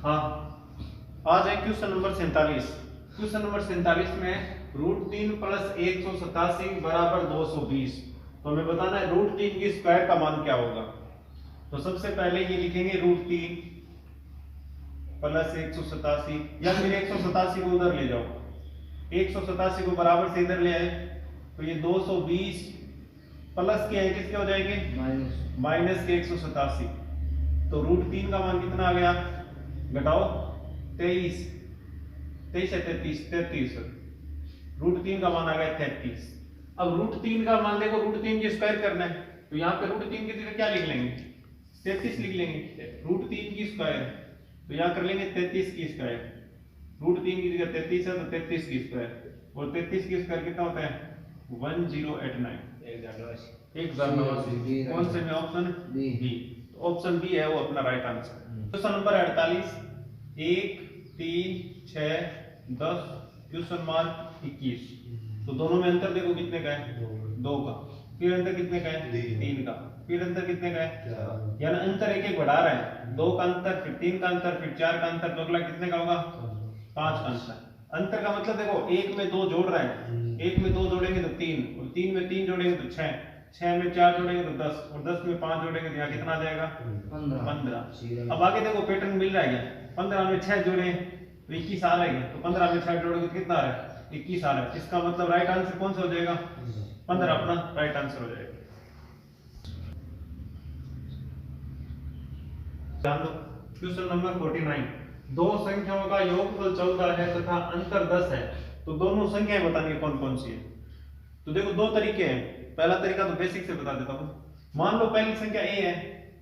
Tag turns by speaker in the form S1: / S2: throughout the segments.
S1: हाँ, आज है क्वेश्चन नंबर 47। क्वेश्चन नंबर 47 में √3 + 187 = 220। तो हमें बताना है √3 की स्क्वायर का मान क्या होगा। तो सबसे पहले ये लिखेंगे √3 + 187, या फिर 187 को उधर ले जाओ, 187 को बराबर से इधर ले आए तो ये 220 प्लस के है किसके हो जाएंगे माइनस के 187। तो √3 का मान कितना आ गया, घटाओ 23 है 33 √3 का मान आ गया 33। अब √3 का मान देखो, √3 की स्क्वायर करना है तो यहाँ पे √3 की जगह क्या लिख लेंगे, 33 लिख लेंगे। √3 की स्क्वायर तो यहाँ कर लेंगे 33 की स्क्वायर, √3 की जगह 33 है तो 33 की स्क्वायर, और 33 की स्क्वायर कितना होता है 1089, 1089। कौन से में ऑप्शन बी, ऑप्शन बी है वो अपना right answer. Question number 48, 1 3 6 10 question mark 21। तो दोनों में अंतर देखो कितने का है, 2 का, फिर अंतर कितने का है 3 का, फिर अंतर कितने का है, यानी अंतर एक एक बढ़ा रहा है, 2 का अंतर, फिर 3 का अंतर, फिर 4 का अंतर, तो अगला कितने का होगा 5 का अंतर। अंतर का मतलब देखो 1 में 2 जोड़ रहा है, 1 में 2 जोड़ेंगे तो 3, और 3 में 3 जोड़ेंगे तो 6, 6 में 4 जोड़ेंगे तो 10, और 10 में 5 जोड़ेंगे तो यहाँ कितना आ जाएगा 15। अब आगे देखो पैटर्न मिल रहा है, 15 में 6 जोड़े तो 21 आ रहा है, तो 15 में 6 जोड़ोगे तो कितना आ रहा है 21 आ रहा है। इसका मतलब राइट आंसर कौन सा हो जाएगा 15 अपना राइट आंसर हो जाएगा। ध्यान दो, क्वेश्चन नंबर 49, दो संख्याओं का योगफल 14 है तथा अंतर 10 है, तो दोनों संख्याएं बतानी कौन कौन सी है। तो देखो दो तरीके हैं, पहला तरीका तो बेसिक से बता देता हूं। मान लो पहली संख्या a है,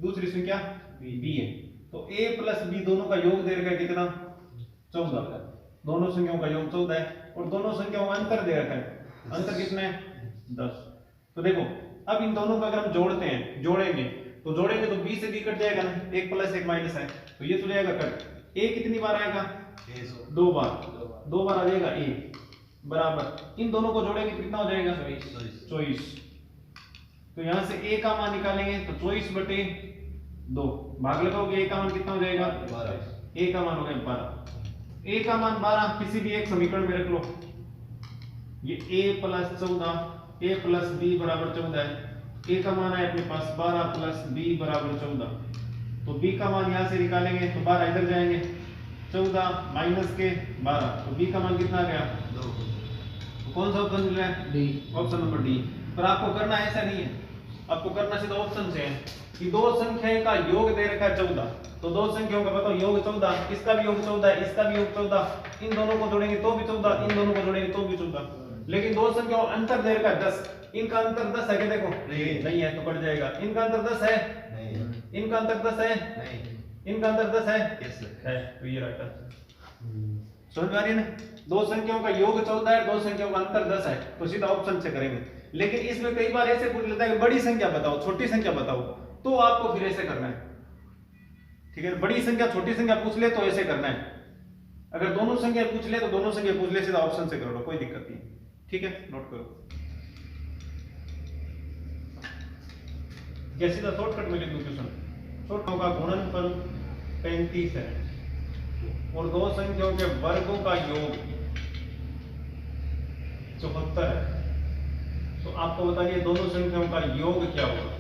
S1: दूसरी संख्या b है, तो a + b दोनों का योग दे रखा है कितना 14, दोनों संख्याओं का योग 14 है, और दोनों संख्याओं का अंतर दे रखा है, अंतर कितना है 10। तो देखो अब इन दोनों का अगर हम जोड़ते हैं, जोड़ेंगे तो b से b कट जाएगा ना, 1 + 1 माइनस है तो ये तो जाएगा कट। a कितनी बार आएगा 2 बार आ जाएगा a बराबर, इन दोनों को जोड़ेंगे कितना हो जाएगा 24। तो यहां से a का मान निकालेंगे तो 24/2 भाग लगाओगे, a का मान कितना हो जाएगा 12, a का मान हो गया 12, a का मान 12 किसी भी एक समीकरण में रख लो, ये a + 14 a + b = 14 है, a का मान है अपने पास 12 + b = 14, तो b का मान यहां से निकालेंगे तो 12 इधर जाएंगे, 14 माइनस के 12, तो b का मान कितना आ गया 2। तो कौन सा ऑप्शन मिल रहा है डी, ऑप्शन नंबर डी। पर आपको करना ऐसा नहीं है, आपको करना सीधा ऑप्शन से है कि दो संख्याएं का योग दे रखा है 14, तो दो संख्याओं का बताओ योग 14, इसका भी योग 14 है, इसका भी योग 14, इन दोनों को जोड़ेंगे तो भी 14, इन दोनों को जोड़ेंगे तो भी 14, लेकिन दो संख्याओं अंतर दे रखा है 10, इनका अंतर 10 है क्या, देखो नहीं है तो कट जाएगा, इनका अंतर 10 है नहीं, इनका अंतर 10 है नहीं, इनका अंतर 10 है, तो ये राइट आंसर। समझ में आ रही है ना, दो संख्याओं का योग 14 है, दो संख्याओं का अंतर 10 है, तो सीधा ऑप्शन से करेंगे। लेकिन इसमें कई बार ऐसे पूछ लेता है कि बड़ी संख्या बताओ छोटी संख्या बताओ, तो आपको फिर ऐसे करना है, ठीक है, बड़ी संख्या छोटी संख्या पूछ ले तो ऐसे करना है, अगर दोनों संख्या पूछ ले तो दोनों संख्या पूछ ले, सीधा ऑप्शन से करो, कोई दिक्कत नहीं, ठीक है, नोट करो। क्या सीधा शॉर्टकट में लिख दो क्वेश्चन, शॉर्टकट का गुणनफल 35 है और दो संख्याओं के वर्गों का योग 74 है, तो आपको बताइए दोनों संख्याओं का योग क्या होगा।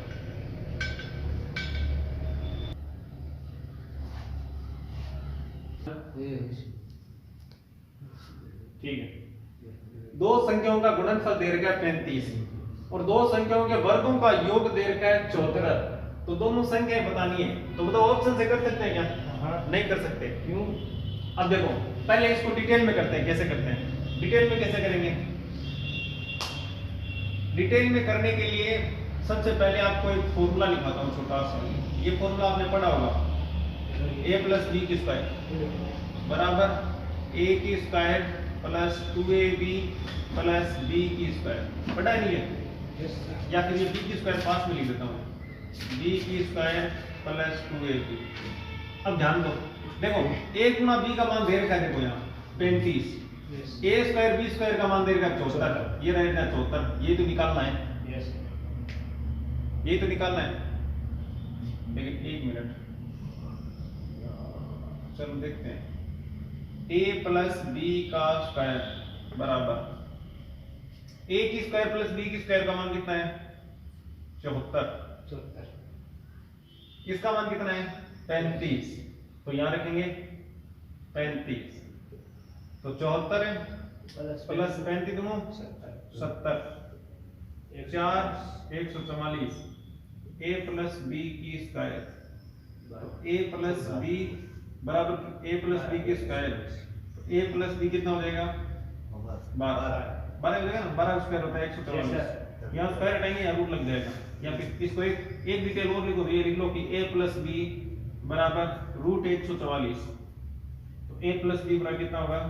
S1: ठीक है, दो संख्याओं का गुणनफल दे रखा है 35 और दो संख्याओं के वर्गों का योग दे रखा है 74, तो दोनों संख्याएं बतानी है, तो बताओ ऑप्शन से कर सकते हैं क्या, नहीं कर सकते, क्यों। अब देखो पहले इसको डिटेल में करते हैं, कैसे करते हैं, डिटेल में कैसे करेंगे। डिटेल में करने के लिए सबसे पहले आपको एक फॉर्मूला लिखाता हूं छोटा सा, ये फॉर्मूला आपने पढ़ा होगा, a + b² बराबर a² + 2ab + b², पढ़ा नहीं है, या फिर ये b² पास में लिख देता हूं, b² + 2ab। अब ध्यान दो, देखो a गुना b का मान दे रखा है, देखो यहाँ 35, a² b² का मान दे रखा है 74, ये रहेगा 74, ये तो निकालना है, ये तो निकालना है, लेकिन एक मिनट चलो देखते हैं। a प्लस बी का स्क्वायर बराबर a की स्क्वायर प्लस b की स्क्वायर का मान कितना है 74। इसका मान कितना है 35, तो यहां रखेंगे 35, तो 74 है प्लस 35 दूनो 70, 4 144, a प्लस बी की स्क्वायर, तो a प्लस बी बराबर a प्लस बी की स्क्वायर, a प्लस बी कितना हो जाएगा 12 हो जाएगा ना, 12 स्क्वायर होता है 144, यहाँ स्क्वायर हटाएंगे यहाँ रूट लग जाएगा, या फिर इसको एक डिटेल और लिखो, ये लिख लो कि a प्लस बी बराबर रूट 144, तो a प्लस बी बराबर कितना होगा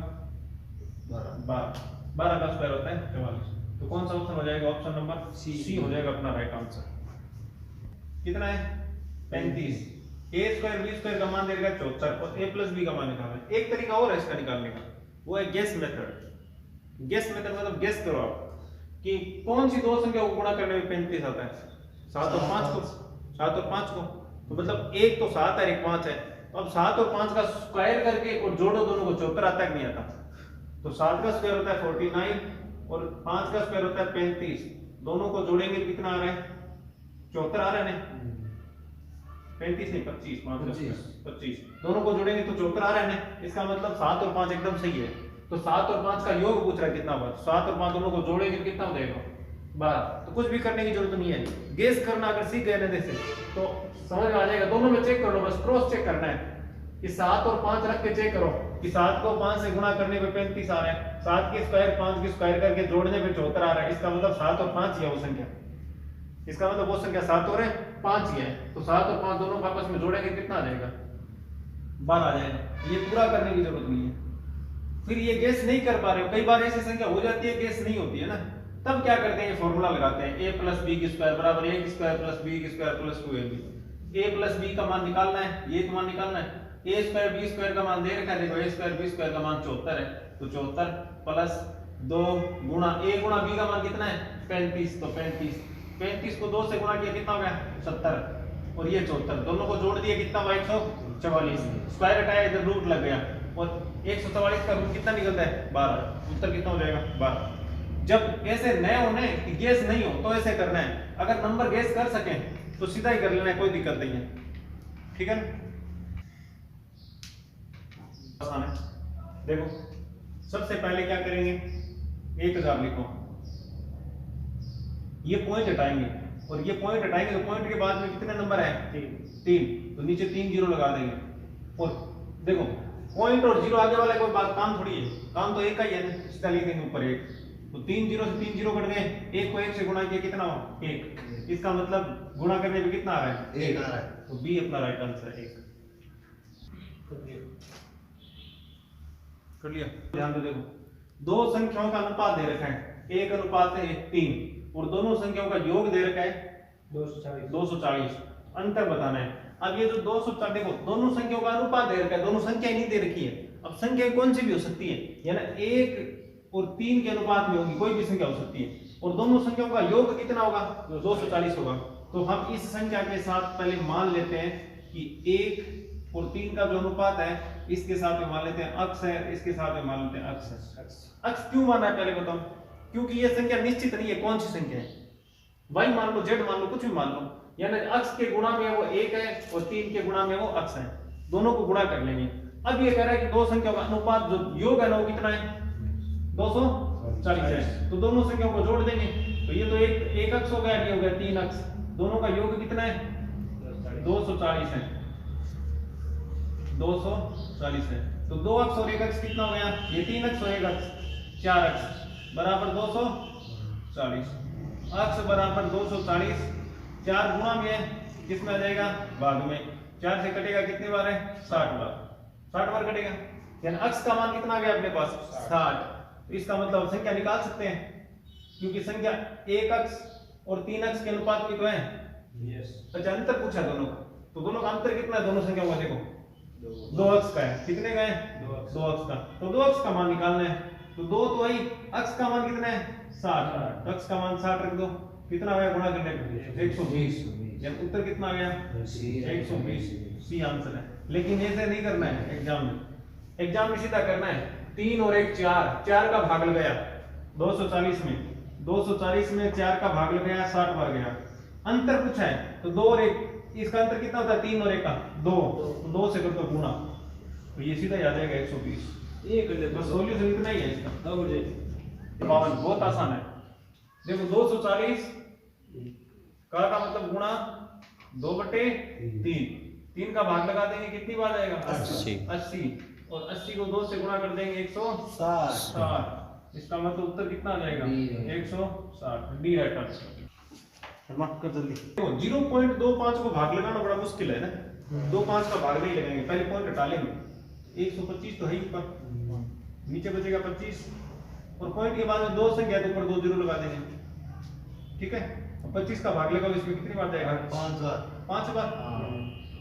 S1: 12 का स्क्वायर होता है 44, तो कौन सा ऑप्शन हो जाएगा, ऑप्शन नंबर सी हो जाएगा अपना राइट आंसर। कितना है 35, a स्क्वायर b स्क्वायर का मान दे देगा 74 और a प्लस b का मान निकालना है। एक तरीका और है इसका निकालने का, वो है गेस मेथड। गेस मेथड मतलब गेस करो आप कि कौन सी दो संख्या को गुणा करने में 35 आता है, 7 और 5 को, 7 और 5 को, तो मतलब एक तो 7 है एक 5 है, तो अब 7 और 5 का स्क्वायर करके और जोड़ो दोनों को 74 आता है कि नहीं आता, तो 7 का स्क्वायर होता है 49 और 5 का स्क्वायर होता है 35, दोनों को जोड़ेंगे कितना आ रहा है 74 आ रहा है ना, 35 नहीं 25, 25 दोनों को जोड़ेंगे तो 74 आ रहा है ना, इसका मतलब 7 और 5 एकदम सही है, तो 7 और 5 का योग पूछ रहा है कितना बार, 7 और 5 दोनों को जोड़ेंगे कितना हो जाएगा 12, तो कुछ भी करने की जरूरत नहीं है, गेस करना अगर सीख गए ना से तो समझ में आ जाएगा। दोनों में चेक कर लो, बस क्रॉस चेक करना है कि 7 और 5 रख के चेक करो कि 7 को 5 से गुणा करने पे 35 आ रहा है, 7 के स्क्वायर 5 के स्क्वायर करके जोड़ने पे 74 आ रहा है, इसका मतलब 7 और 5 ही है वो संख्या, इसका मतलब वो संख्या 7 और 5 ही है, तो 7 और 5 दोनों को आपस में जोड़ेंगे कितना आ जाएगा 12 आ जाएगा। ये पूरा करने की जरूरत नहीं है। फिर ये गेस नहीं कर पा रहे हो, कई बार ऐसी संख्या हो जाती है गेस नहीं होती है ना, तब क्या करते हैं ये फॉर्मूला लगाते हैं a प्लस बी की स्क्वायर बराबर a की स्क्वायर प्लस b की square plus 2ab। a plus b का मान निकालना है, ये का मान निकालना है, a स्क्वायर b स्क्वायर का मान दे रखा है, देखो a स्क्वायर b स्क्वायर का मान 74 है, तो 74 प्लस 2 गुणा a गुणा b का मान कितना है 35, तो 35 को 2 से गुणा किया कितना हो गया 70 और ये 74, दोनों को जोड़ दिया कितना हुआ 144, स्क्वायर हटाया इधर रूट लग गया और 144 का रूट कितना निकलता है 12, उत्तर कितना हो जाएगा 12। जब ऐसे नए होने कि गेस नहीं हो तो ऐसे करना है, अगर नंबर गेस कर सकें तो सीधा ही कर लेना है, कोई दिक्कत नहीं है, ठीक है ना। आसान है, देखो सबसे पहले क्या करेंगे 1000 लिखो, ये पॉइंट हटाएंगे और ये पॉइंट हटाएंगे तो पॉइंट के बाद में कितने नंबर है 3, तो नीचे 3 जीरो लगा देंगे और देखो पॉइंट और जीरो आगे वाला कोई बात काम थोड़ी है, काम तो एक का ही है ना, सीधा लिख देंगे ऊपर 1, तो 3 जीरो से 3 जीरो कट गए, 1 को 1 से गुणा किया कितना हो 1, इसका मतलब गुणा करने पे कितना आ रहा है 1 आ रहा है, तो बी अपना राइट आंसर है 1। कर लिया, ध्यान दो देखो दो संख्याओं का अनुपात दे रखा है, एक अनुपात है 3 और दोनों संख्याओं का योग दे रखा है 240, अंतर बताना है। अब ये जो 240 देखो दोनों संख्याओं का अनुपात दे रखा है, दोनों संख्या नहीं दे रखी है, अब संख्या कौन सी भी हो सकती है, यानी 1 और 3 के अनुपात में होगी, कोई भी संख्या हो सकती है, और दोनों संख्याओं का योग कितना होगा 240 होगा, तो हम इस संख्या के साथ पहले मान लेते हैं कि 1 और 3 का जो अनुपात है इसके साथ में मान लेते हैं अक्स है, इसके साथ में मान लेते हैं अक्स है। अक्स क्यों माना है पहले बताओ, क्योंकि ये संख्या निश्चित नहीं है कौन सी संख्या है, y मान लो z मान लो कुछ भी मान लो, यानी अक्स के गुणा में वो 1 है और 3 के गुणा में वो अक्स है, दोनों को गुणा कर लेंगे। अब ये कह रहा है कि दो संख्याओं का अनुपात जो योग है ना वो कितना है 240 है, तो दोनों संख्याओं को जोड़ देंगे, तो ये तो एक अक्स हो गया, ये हो गया 3 अक्स, दोनों का योग कितना है 240 है, 240 है, तो 2 अक्स और 1 अक्स कितना हो गया, ये 3 अक्स और 1 अक्स 4 अक्स बराबर 240, अक्स बराबर 240, 4 गुणा में किसमें आ जाएगा भाग में, 4 से कटेगा कितनी बार है 60 बार, 60 बार कटेगा, यानी अक्स का मान कितना आ गया अपने पास 60, तो इसका मतलब संख्या निकाल सकते हैं क्योंकि संख्या 1 अक्स और 3 अक्स के अनुपात में तो है। अच्छा अंतर पूछा दोनों का, तो दोनों का अंतर कितना है दोनों संख्याओं का, देखो 2 अक्स का है, कितने का है 2 अक्स का, तो 2 अक्स का मान निकालना है, तो 2 तो वही, अक्स का मान कितना है 60, अक्स का मान 60 रख दो, कितना होगा गुणा करने पे 120, यानी उत्तर कितना आ गया 120। सी आंसर है। लेकिन ऐसे नहीं करना है एग्जाम में। एग्जाम में सीधा करना है 3 और 1 4, 4 का भाग लग गया 240 में, 240 में 4 का भाग लग गया 60 बार गया। अंतर पूछा है तो 2 और 1, इसका अंतर कितना होता है 3 और 1 का 2, 2 से कर दो गुणा, तो ये सीधा आ जाएगा 120। ये कर लेते, बस सॉल्यूशन इतना ही है इसका। अब मुझे 52 बहुत आसान है। देखो 240 का मतलब गुणा 2/3, 3 का भाग लगा देंगे कितनी बार आएगा 80, और 80 को 2 से गुणा कर देंगे 160। इसका मतलब उत्तर कितना आ जाएगा 160। D right answer. मार्क कर जल्दी। देखो 0.25 को भाग लगाना बड़ा मुश्किल है ना, 25 का भाग नहीं लगाएंगे, पहले पॉइंट हटा लेंगे। 125 तो है ही ऊपर, नीचे बचेगा 25, और पॉइंट के बाद में दो संख्या के ऊपर 2 जीरो लगा देंगे। ठीक है, 25 का भाग लगाओ, इसमें कितनी बार जाएगा 5 बार।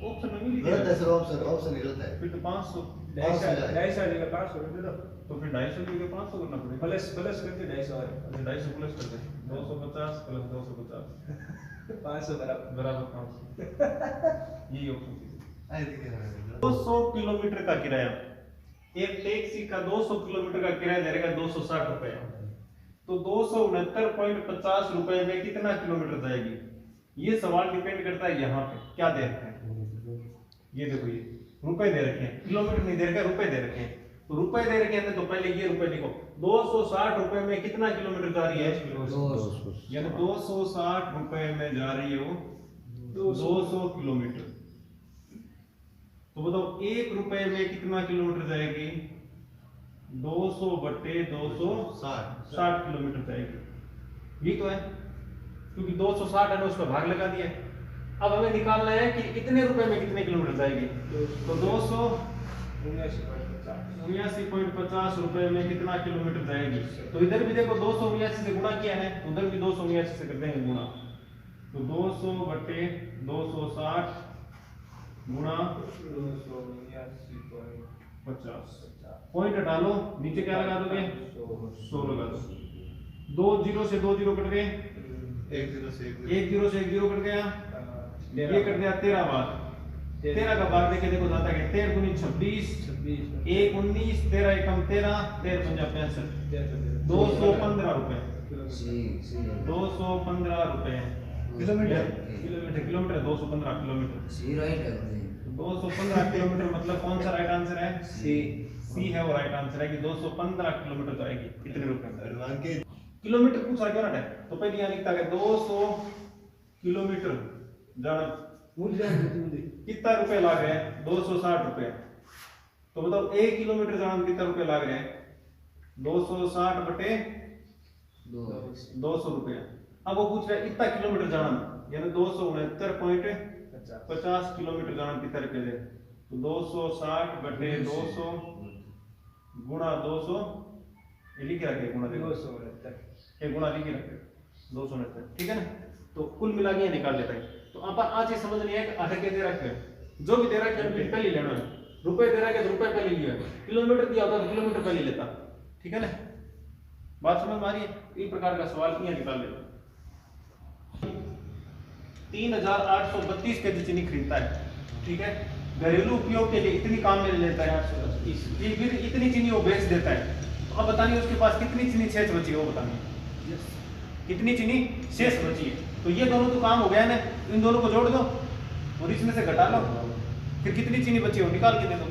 S1: ऑप्शन में नहीं
S2: गलत है सर, ऑप्शन गलत है।
S1: फिर तो 500
S3: 250 आएगा 500 दे दो,
S1: तो फिर 250 के 500 करना पड़ेगा।
S3: प्लस करके 250 और
S1: 250 प्लस कर दे 250 प्लस 250
S3: 500
S1: बराबर 500। यही ऑप्शन। 200 किलोमीटर का किराया, एक टैक्सी का 200 किलोमीटर का किराया दे रहेगा 260 रुपए, तो 269.50 रुपए में कितना किलोमीटर जाएगी? ये सवाल डिपेंड करता है यहाँ पे क्या दे रखे हैं। ये देखो, ये रुपए दे रखे हैं, किलोमीटर नहीं दे रखे, रुपए दे रखे हैं। तो रुपए दे रखे हैं तो पहले ये रुपए लिखो, 260 रुपए में कितना किलोमीटर जा रही है? यानी 260 रुपए में जा रही है वो 200 किलोमीटर। तो बताओ 1 रुपए में कितना किलोमीटर जाएगी? 200/260 किलोमीटर जाएगी। ये तो है, क्योंकि 260 है ना, उसका भाग लगा दिया। अब हमें निकालना है कि इतने रुपए में कितने किलोमीटर जाएगी। तो 279.50 रुपए में कितना किलोमीटर जाएगी? तो इधर भी देखो 279 से गुणा किया है, उधर भी 279 से कर देंगे गुणा। तो 200/260 गुणा 279.50। पॉइंट हटा लो, नीचे क्या लगा दोगे? 100 लगा दो। 2 जीरो से 2 जीरो कट गए, 1 जीरो से 1 जीरो कट गया, ये कट गया 13 बार। 13 का भाग देके देखो जाता है 13 गुनी 26, 1 19, 13 एकम 13, 13 पंजा 65, 215 रुपए। 215 रुपए किलोमीटर 215 किलोमीटर। 215 किलोमीटर मतलब कौन सा राइट आंसर है? सी है वो राइट आंसर है कि 215 किलोमीटर जाएगी इतने रुपए। किलोमीटर पूछा क्यों ना है, तो पहले यहाँ लिखता है 200 किलोमीटर जाना कितना रुपए लाग रहे हैं? 260 रुपए। तो बताओ 1 किलोमीटर जाना में कितना रुपए लाग रहे हैं? 260/200 रुपए। अब वो पूछ रहा है इतना किलोमीटर जाना में, यानी 269.50 किलोमीटर जाना में कितना रुपए दे? तो 260/200 गुणा 200, ये लिख रखे गुणा 269, ये गुणा लिख रखे 269। ठीक है ना, तो कुल मिला के निकाल लेता है। तो अपन आज ये समझ नहीं है कि आधे के दे रखे हैं, जो भी दे रखे हैं पहले लेना है। रुपए दे रखे तो रुपए पहले लिया, किलोमीटर दिया होता तो किलोमीटर पहले लेता। ठीक है ना, बात समझ में आ रही है? इस प्रकार का सवाल यहाँ निकाल लेता। 3832 केजी चीनी खरीदता है, ठीक है, घरेलू उपयोग के लिए इतनी काम में लेता है, फिर इतनी चीनी वो बेच देता है। तो अब बताइए उसके पास कितनी चीनी शेष बची है, वो बताइए कितनी चीनी शेष बची है। तो ये दोनों तो काम हो गया ना, इन दोनों को जोड़ दो और इसमें से घटा लो, फिर कितनी चीनी बची हो निकाल के दे दो।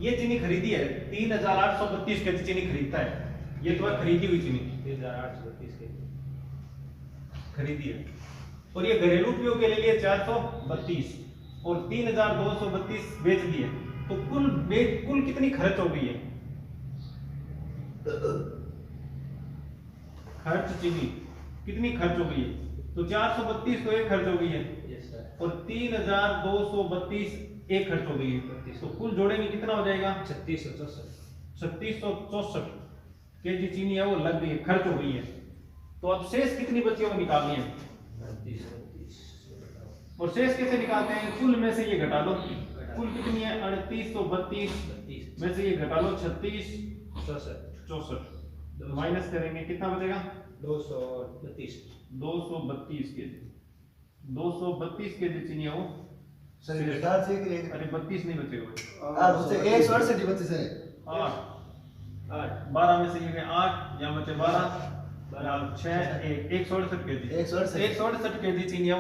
S1: ये चीनी खरीदी है 3832 केजी चीनी खरीदता है, ये तो खरीदी हुई चीनी
S3: 3832 के
S1: खरीदी है, और ये घरेलू उपयोग के लिए 432 और 3232 बेच दिए। तो कुल कितनी खर्च हो गई है? खर्च चीनी कितनी खर्च हो गई है? तो 432 तो एक खर्च हो गई है, और 3232 एक खर्च हो गई है। तो कुल जोड़ेंगे कितना हो जाएगा? 3664 केजी चीनी है वो लग गई है, खर्च हो गई है। तो अब शेष कितनी बची है वो निकालनी है। और शेष कैसे निकालते हैं? कुल में से ये घटा लो, कुल कितनी है? 3832 में से ये घटा लो 3664, माइनस करेंगे कितना बचेगा?
S3: 232
S1: 232 केजी। 232 के जी चीनी है वो।
S2: सर ये 4 से एक
S1: अरे 32 नहीं बचेगा।
S2: आज उससे 168 बच्चे सर
S1: 8 12 में से ये गए 8 यहाँ बचे 12 6 1 168 के जी
S2: 168
S1: 168 के जी चीनी है।